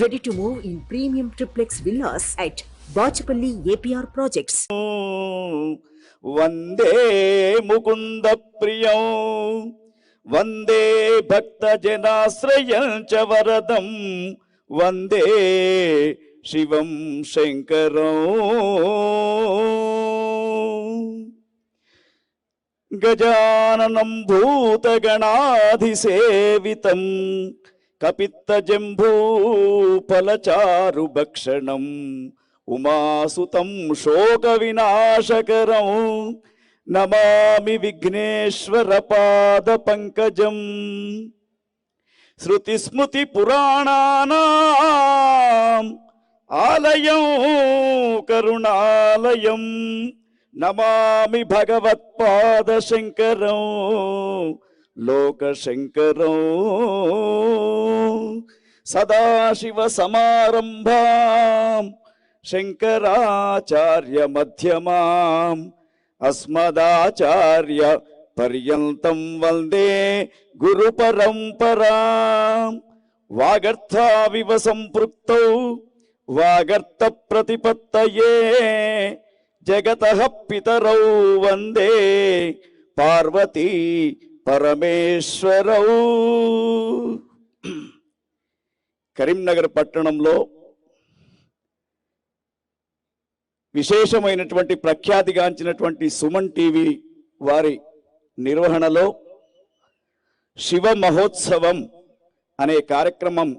Ready to move in premium triplex villas at Bachapalli APR Projects. వందే ముకుంద ప్రియం వందే భక్త జనాశ్రయం చ వరదం వందే శివం శంకరం గజాననం భూతగణాధిసేవితం కపిత్త ఫలచారు భక్షణం ఉమాసుతం శోక వినాశకరం నమామి విఘ్నేశ్వర పాద పంకజం. శృతి స్మృతి పురాణానాం ఆలయం కరుణాలయం నమామి భగవత్పాద శంకరం లోకశంకరం. సదాశివ సమారంభాం శంకరాచార్య మధ్యమాం అస్మదాచార్య పర్యంతం వందే గురు పరంపరాం. వాగర్థావివ సంపృక్తౌ వాగర్థ ప్రతిపత్తయే జగతః పితరౌ వందే పార్వతీ పరమేశ్వరౌ. కరీంనగర్ పట్టణంలో విశేషమైనటువంటి ప్రఖ్యాతిగాంచినటువంటి సుమన్ టీవీ వారి నిర్వహణలో శివ మహోత్సవం అనే కార్యక్రమం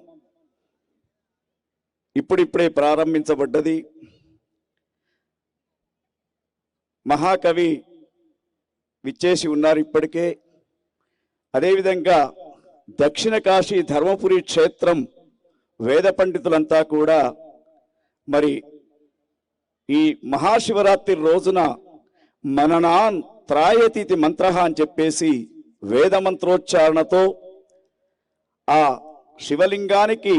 ఇప్పుడిప్పుడే ప్రారంభించబడ్డది. మహాకవి విచ్చేసి ఉన్నారు ఇప్పటికే. అదేవిధంగా దక్షిణ కాశీ ధర్మపురి క్షేత్రం వేద పండితులంతా కూడా మరి ఈ మహాశివరాత్రి రోజున మననాన్ త్రాయతీతి మంత్ర అని చెప్పేసి వేద మంత్రోచ్చారణతో ఆ శివలింగానికి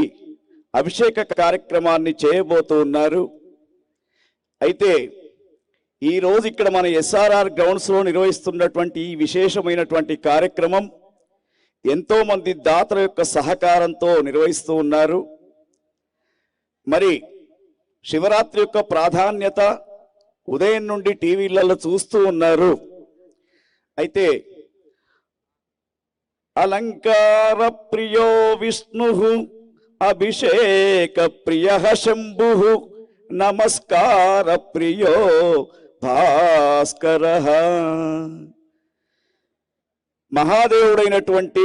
అభిషేక కార్యక్రమాన్ని చేయబోతూ ఉన్నారు. అయితే ఈరోజు ఇక్కడ మన ఎస్ఆర్ఆర్ గ్రౌండ్స్లో నిర్వహిస్తున్నటువంటి ఈ విశేషమైనటువంటి కార్యక్రమం ఎంతోమంది దాతల యొక్క సహకారంతో నిర్వహిస్తూ ఉన్నారు. మరి శివరాత్రి యొక్క ప్రాధాన్యత ఉదయం నుండి టీవీలలో చూస్తూ ఉన్నారు. అయితే అలంకార ప్రియో విష్ణు అభిషేక ప్రియ శంభు నమస్కార ప్రియో భాస్కర. మహాదేవుడైనటువంటి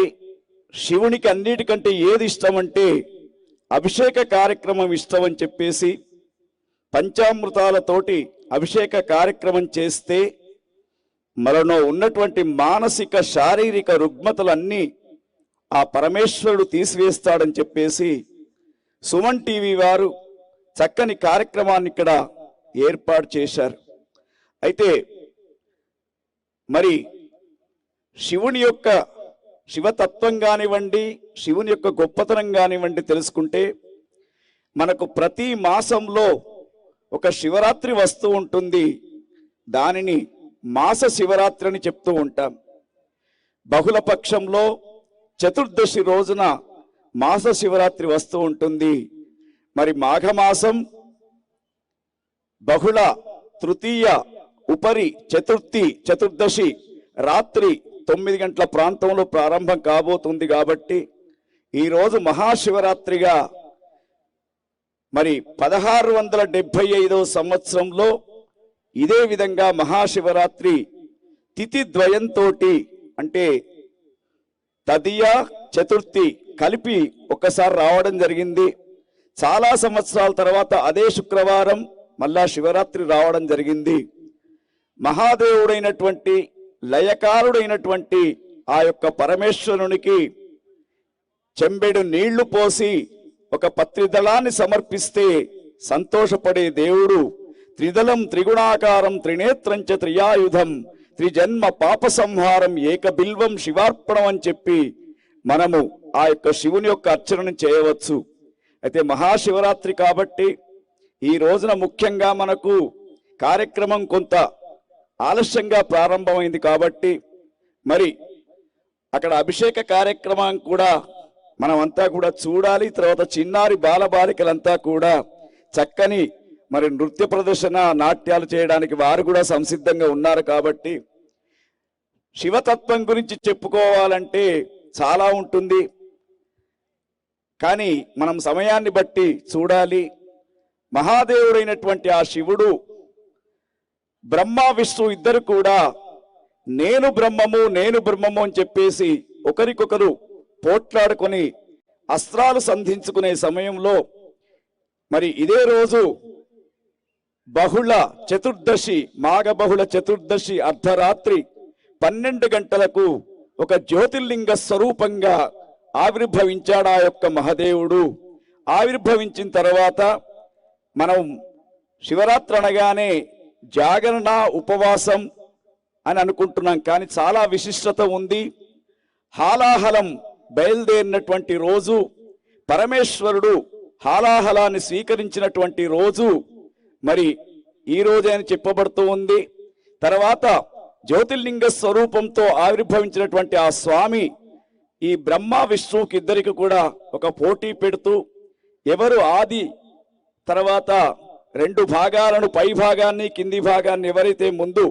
శివునికి అన్నిటికంటే ఏది ఇష్టమంటే అభిషేక కార్యక్రమం ఇష్టం అని చెప్పేసి పంచామృతాలతోటి అభిషేక కార్యక్రమం చేస్తే మనలో ఉన్నటువంటి మానసిక శారీరక రుగ్మతలన్నీ ఆ పరమేశ్వరుడు తీసివేస్తాడని చెప్పేసి సుమన్ టీవీ వారు చక్కని కార్యక్రమాన్ని ఇక్కడ ఏర్పాటు చేశారు. అయితే మరి శివుని యొక్క శివతత్వం కానివ్వండి, శివుని యొక్క గొప్పతనం కానివ్వండి తెలుసుకుంటే మనకు ప్రతి మాసంలో ఒక శివరాత్రి వస్తూ ఉంటుంది. దానిని మాస శివరాత్రి అని చెప్తూ ఉంటాం. బహుళ పక్షంలో చతుర్దశి రోజున మాస శివరాత్రి వస్తూ ఉంటుంది. మరి మాఘమాసం బహుళ తృతీయ ఉపరి చతుర్దశి రాత్రి 9 గంటల ప్రాంతంలో ప్రారంభం కాబోతుంది. కాబట్టి ఈరోజు మహాశివరాత్రిగా మరి 1675వ సంవత్సరంలో ఇదే విధంగా మహాశివరాత్రి తిథి ద్వయంతో అంటే తదియ చతుర్థి కలిపి ఒక్కసారి రావడం జరిగింది. చాలా సంవత్సరాల తర్వాత అదే శుక్రవారం మళ్ళా శివరాత్రి రావడం జరిగింది. మహాదేవుడైనటువంటి లయకారుడైనటువంటి ఆ యొక్క పరమేశ్వరునికి చెంబెడు నీళ్లు పోసి ఒక పత్రిదళాన్ని సమర్పిస్తే సంతోషపడే దేవుడు త్రిదళం త్రిగుణాకారం త్రినేత్రంచ త్రియాయుధం త్రిజన్మ పాప సంహారం ఏక బిల్వం శివార్పణం అని చెప్పి మనము ఆ యొక్క శివుని యొక్క అర్చనను చేయవచ్చు. అయితే మహాశివరాత్రి కాబట్టి ఈ రోజున ముఖ్యంగా మనకు కార్యక్రమం కొంత ఆలస్యంగా ప్రారంభమైంది. కాబట్టి మరి అక్కడ అభిషేక కార్యక్రమం కూడా మనమంతా కూడా చూడాలి. తర్వాత చిన్నారి బాలబాలికలంతా కూడా చక్కని మరి నృత్య ప్రదర్శన నాట్యాలు చేయడానికి వారు కూడా సంసిద్ధంగా ఉన్నారు. కాబట్టి శివతత్వం గురించి చెప్పుకోవాలంటే చాలా ఉంటుంది, కానీ మనం సమయాన్ని బట్టి చూడాలి. మహాదేవుడైనటువంటి ఆ శివుడు బ్రహ్మ విష్ణు ఇద్దరు కూడా నేను బ్రహ్మము నేను బ్రహ్మము అని చెప్పేసి ఒకరికొకరు పోట్లాడుకొని అస్త్రాలు సంధించుకునే సమయంలో మరి ఇదే రోజు బహుళ చతుర్దశి, మాఘ బహుళ చతుర్దశి అర్ధరాత్రి 12 గంటలకు ఒక జ్యోతిర్లింగ స్వరూపంగా ఆవిర్భవించాడు ఆ యొక్క మహాదేవుడు. ఆవిర్భవించిన తర్వాత మనం శివరాత్రి అనగానే జాగరణ ఉపవాసం అని అనుకుంటున్నాం, కానీ చాలా విశిష్టత ఉంది. హాలాహలం బయలుదేరినటువంటి రోజు, పరమేశ్వరుడు హాలాహలాన్ని స్వీకరించినటువంటి రోజు మరి ఈ రోజే అని చెప్పబడుతూ ఉంది. తర్వాత జ్యోతిర్లింగ స్వరూపంతో ఆవిర్భవించినటువంటి ఆ స్వామి ఈ బ్రహ్మ విష్ణువుకి ఇద్దరికి కూడా ఒక పోటీ పెడుతూ ఎవరు ఆది తర్వాత 2 భాగాలను, పై భాగాన్ని కింది భాగాన్ని ఎవరైతే ముందు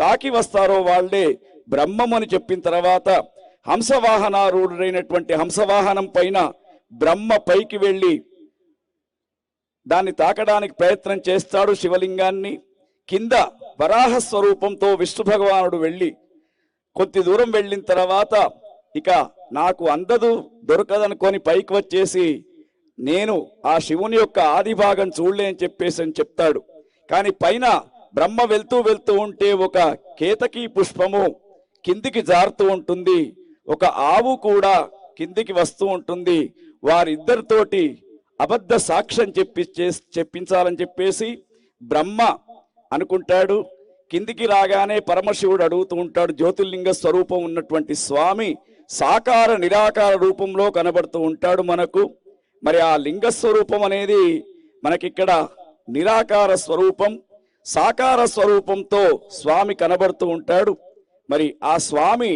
తాకి వస్తారో వాళ్ళే బ్రహ్మం అని చెప్పిన తర్వాత హంసవాహనారూఢుడైనటువంటి హంసవాహనం పైన బ్రహ్మ పైకి వెళ్ళి దాన్ని తాకడానికి ప్రయత్నం చేస్తాడు శివలింగాన్ని. కింద వరాహ స్వరూపంతో విష్ణు భగవానుడు వెళ్ళి కొద్ది దూరం వెళ్ళిన తర్వాత ఇక నాకు అందదు దొరకదనుకొని పైకి వచ్చేసి నేను ఆ శివుని యొక్క ఆది భాగం చూడలే అని చెప్పేసి చెప్తాడు. కానీ పైన బ్రహ్మ వెళ్తూ వెళ్తూ ఉంటే ఒక కేతకీ పుష్పము కిందికి జారుతూ ఉంటుంది, ఒక ఆవు కూడా కిందికి వస్తూ ఉంటుంది. వారిద్దరితోటి అబద్ధ సాక్ష్యం చెప్పించాలని చెప్పేసి బ్రహ్మ అనుకుంటాడు. కిందికి రాగానే పరమశివుడు అడుగుతూ ఉంటాడు. జ్యోతిర్లింగ స్వరూపం ఉన్నటువంటి స్వామి సాకార నిరాకార రూపంలో కనబడుతూ ఉంటాడు మనకు. మరి ఆ లింగ స్వరూపం అనేది మనకిక్కడ నిరాకార స్వరూపం, సాకార స్వరూపంతో స్వామి కనబడుతూ ఉంటాడు. మరి ఆ స్వామి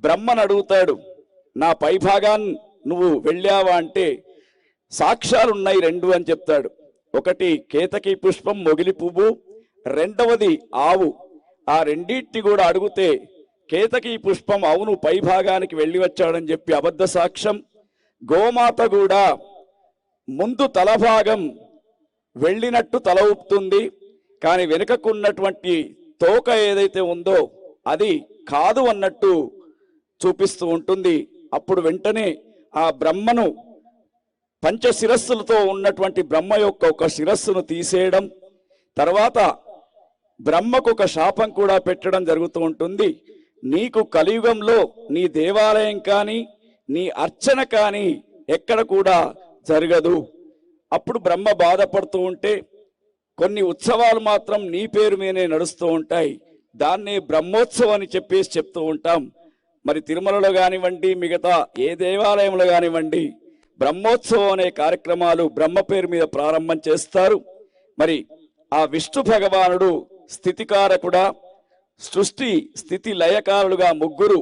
బ్రహ్మను అడుగుతాడు, నా పైభాగాన్ని నువ్వు వెళ్ళావా అంటే సాక్ష్యాలున్నాయి 2 అని చెప్తాడు. ఒకటి కేతకీ పుష్పం, మొగిలి పువ్వు, రెండవది ఆవు. ఆ రెండింటిని కూడా అడిగితే కేతకీ పుష్పం అవును పై భాగానికి వెళ్ళి వచ్చాడని చెప్పి అబద్ధ సాక్ష్యం. గోమాత కూడా ముందు తలభాగం వెళ్ళినట్టు తల ఊపుతుంది, కానీ వెనుకకున్నటువంటి తోక ఏదైతే ఉందో అది కాదు అన్నట్టు చూపిస్తూ ఉంటుంది. అప్పుడు వెంటనే ఆ బ్రహ్మను పంచశిరస్సులతో ఉన్నటువంటి బ్రహ్మ యొక్క ఒక శిరస్సును తీసేయడం, తర్వాత బ్రహ్మకు ఒక శాపం కూడా పెట్టడం జరుగుతూ ఉంటుంది. నీకు కలియుగంలో నీ దేవాలయం కానీ నీ అర్చన కానీ ఎక్కడ కూడా జరగదు. అప్పుడు బ్రహ్మ బాధపడుతూ ఉంటే కొన్ని ఉత్సవాలు మాత్రం నీ పేరు మీదే నడుస్తూ ఉంటాయి, దాన్నే బ్రహ్మోత్సవం అని చెప్పేసి చెప్తూ ఉంటాం. మరి తిరుమలలో కానివ్వండి, మిగతా ఏ దేవాలయంలో కానివ్వండి, బ్రహ్మోత్సవం అనే కార్యక్రమాలు బ్రహ్మ పేరు మీద ప్రారంభం చేస్తారు. మరి ఆ విష్ణు భగవానుడు స్థితికారకుడా, సృష్టి స్థితి లయకారులుగా ముగ్గురు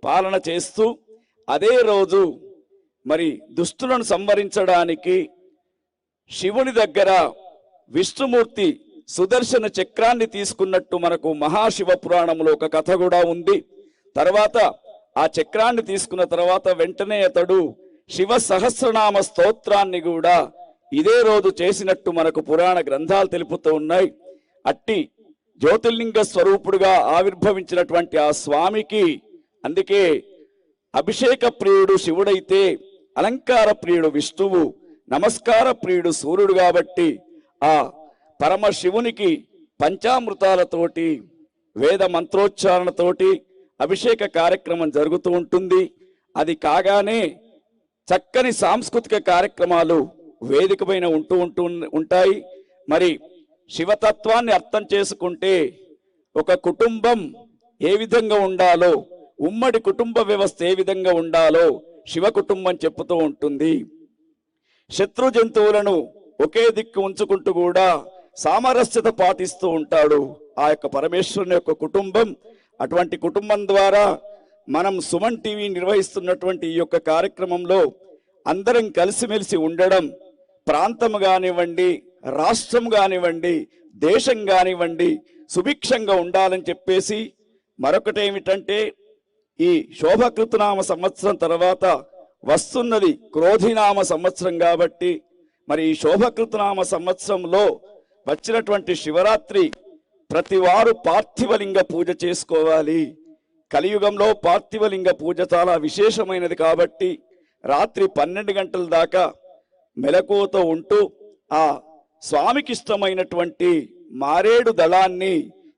పాలన చేస్తూ అదే రోజు మరి దుష్టులను సంవరించడానికి శివుని దగ్గర విష్ణుమూర్తి సుదర్శన చక్రాన్ని తీసుకున్నట్టు మనకు మహాశివ పురాణంలో ఒక కథ కూడా ఉంది. తర్వాత ఆ చక్రాన్ని తీసుకున్న తర్వాత వెంటనే అతడు శివ సహస్రనామ స్తోత్రాన్ని కూడా ఇదే రోజు చేసినట్టు మనకు పురాణ గ్రంథాలు తెలుపుతూ ఉన్నాయి. అట్టి జ్యోతిర్లింగ స్వరూపుడుగా ఆవిర్భవించినటువంటి ఆ స్వామికి అందుకే అభిషేక ప్రియుడు శివుడైతే అలంకార ప్రియుడు విష్ణువు, నమస్కార ప్రియుడు సూర్యుడు. కాబట్టి ఆ పరమశివునికి పంచామృతాలతోటి వేద మంత్రోచ్చారణతోటి అభిషేక కార్యక్రమం జరుగుతూ ఉంటుంది. అది కాగానే చక్కని సాంస్కృతిక కార్యక్రమాలు వేదిక పైన ఉంటాయి. మరి శివతత్వాన్ని అర్థం చేసుకుంటే ఒక కుటుంబం ఏ విధంగా ఉండాలో, ఉమ్మడి కుటుంబ వ్యవస్థ ఏ విధంగా ఉండాలో శివ కుటుంబం చెప్పుతూ ఉంటుంది. శత్రు జంతువులను ఒకే దిక్కు ఉంచుకుంటూ కూడా సామరస్యత పాటిస్తూ ఉంటాడు ఆ యొక్క పరమేశ్వరుని యొక్క కుటుంబం. అటువంటి కుటుంబం ద్వారా మనం సుమన్ టీవీ నిర్వహిస్తున్నటువంటి ఈ యొక్క కార్యక్రమంలో అందరం కలిసిమెలిసి ఉండడం, ప్రాంతం కానివ్వండి, రాష్ట్రం కానివ్వండి, దేశం కానివ్వండి సుభిక్షంగా ఉండాలని చెప్పేసి, మరొకటి ఏమిటంటే ఈ శోభకృతనామ సంవత్సరం తర్వాత వస్తున్నది క్రోధినామ సంవత్సరం కాబట్టి, మరి ఈ శోభకృతనామ సంవత్సరంలో వచ్చినటువంటి శివరాత్రి ప్రతివారు పార్థివలింగ పూజ చేసుకోవాలి. కలియుగంలో పార్థివలింగ పూజ చాలా విశేషమైనది కాబట్టి రాత్రి 12 గంటల దాకా మెలకువతో ఉంటూ ఆ స్వామికి ఇష్టమైనటువంటి మారేడు దళాన్ని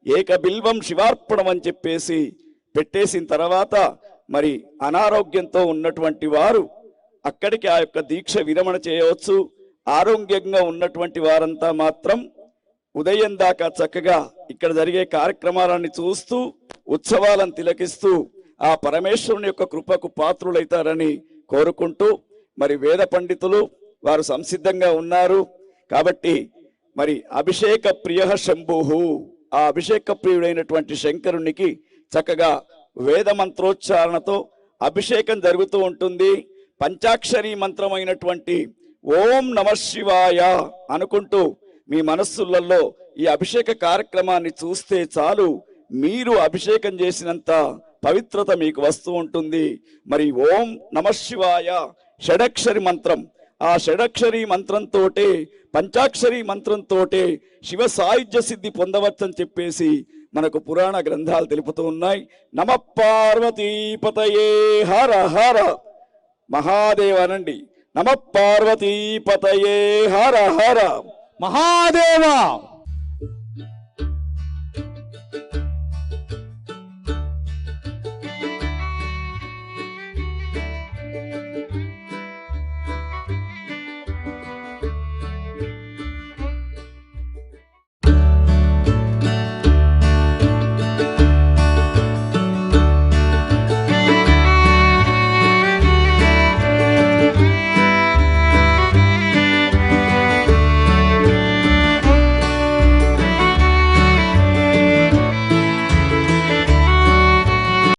ఏకబిల్వం శివార్పణం అని చెప్పేసి పెట్టేసిన తర్వాత మరి అనారోగ్యంతో ఉన్నటువంటి వారు అక్కడికి ఆ యొక్క దీక్ష విరమణ చేయవచ్చు. ఆరోగ్యంగా ఉన్నటువంటి వారంతా మాత్రం ఉదయం దాకా చక్కగా ఇక్కడ జరిగే కార్యక్రమాలను చూస్తూ ఉత్సవాలను తిలకిస్తూ ఆ పరమేశ్వరుని యొక్క కృపకు పాత్రులైతారని కోరుకుంటూ, మరి వేద పండితులు వారు సంసిద్ధంగా ఉన్నారు కాబట్టి మరి అభిషేక ప్రియ శంభుహు, ఆ అభిషేక ప్రియుడైనటువంటి శంకరునికి చక్కగా వేద మంత్రోచ్చారణతో అభిషేకం జరుగుతూ ఉంటుంది. పంచాక్షరీ మంత్రమైనటువంటి ఓం నమ శివాయ అనుకుంటూ మీ మనస్సులలో ఈ అభిషేక కార్యక్రమాన్ని చూస్తే చాలు, మీరు అభిషేకం చేసినంత పవిత్రత మీకు వస్తూ ఉంటుంది. మరి ఓం నమ శివాయ షడక్షరి మంత్రం, ఆ షడక్షరి మంత్రంతో పంచాక్షరి మంత్రంతో శివ సాయుధ్య సిద్ధి పొందవచ్చని చెప్పేసి మనకు పురాణ గ్రంథాలు తెలుపుతూ ఉన్నాయి. నమ పార్వతీపతయే హర హర మహాదేవ అనండి. నమ పార్వతీపతయే హర హర మహాదేవ.